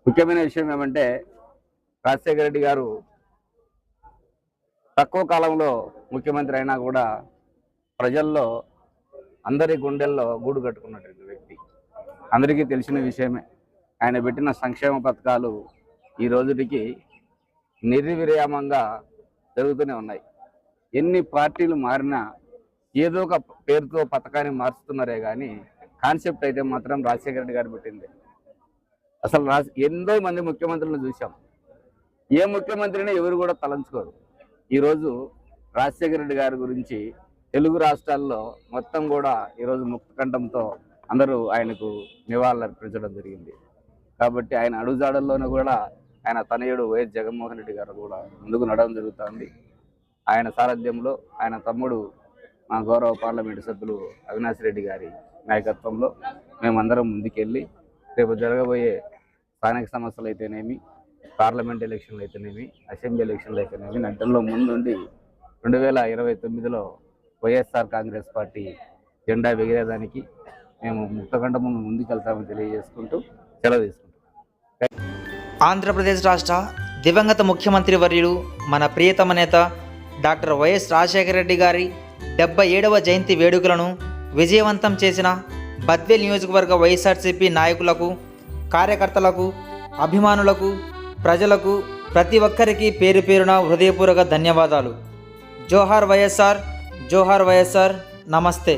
ముఖ్యమైన విషయం ఏమంటే రాజశేఖర రెడ్డి గారు తక్కువ కాలంలో ముఖ్యమంత్రి అయినా కూడా ప్రజల్లో అందరి గుండెల్లో గూడు కట్టుకున్నటువంటి వ్యక్తి. అందరికీ తెలిసిన విషయమే. ఆయన పెట్టిన సంక్షేమ పథకాలు ఈ రోజుటికి నిర్విరామంగా జరుగుతూనే ఉన్నాయి. ఎన్ని పార్టీలు మారినా ఏదో ఒక పేరుతో పథకాన్ని మార్చుతున్నారే కానీ కాన్సెప్ట్ అయితే మాత్రం రాజశేఖర రెడ్డి గారు పెట్టింది. అసలు ఎంతో మంది ముఖ్యమంత్రులను చూసాం. ఏ ముఖ్యమంత్రిని ఎవరు కూడా తలంచుకోరు. ఈరోజు రాజశేఖర రెడ్డి గారి గురించి తెలుగు రాష్ట్రాల్లో మొత్తం కూడా ఈరోజు ముక్తకంఠంతో అందరూ ఆయనకు నివాళులు అర్పించడం జరిగింది. కాబట్టి ఆయన అడుగుజాడల్లోనూ కూడా ఆయన తనయుడు వైఎస్ జగన్మోహన్ రెడ్డి గారు కూడా ముందుకు నడవడం జరుగుతుంది. ఆయన సారథ్యంలో ఆయన తమ్ముడు మా గౌరవ పార్లమెంటు సభ్యులు అవినాష్ రెడ్డి గారి నాయకత్వంలో మేమందరం ముందుకెళ్ళి రేపు జరగబోయే స్థానిక సమస్యలు అయితేనేమి, పార్లమెంట్ ఎలక్షన్లు అయితేనేమి, అసెంబ్లీ ఎలక్షన్లు అయితేనేమి నటనలో ముందుండి 2029లో వైఎస్ఆర్ కాంగ్రెస్ పార్టీ జెండా ఎగిరేదానికి మేము ముక్తకంఠ ముందుకెళ్తామని తెలియజేసుకుంటూ సెలవు తీసుకుంటాం. ఆంధ్రప్రదేశ్ రాష్ట్ర దివంగత ముఖ్యమంత్రి వర్యులు మన ప్రియతమ నేత డాక్టర్ వైఎస్ రాజశేఖర రెడ్డి గారి 77వ జయంతి వేడుకలను విజయవంతం చేసిన బద్వేల్ నియోజకవర్గ వైఎస్ఆర్సీపీ నాయకులకు, కార్యకర్తలకు, అభిమానులకు, ప్రజలకు ప్రతి ఒక్కరికి పేరు పేరున హృదయపూర్వక ధన్యవాదాలు. జోహార్ వైఎస్ఆర్, జోహార్ వైఎస్ఆర్. నమస్తే.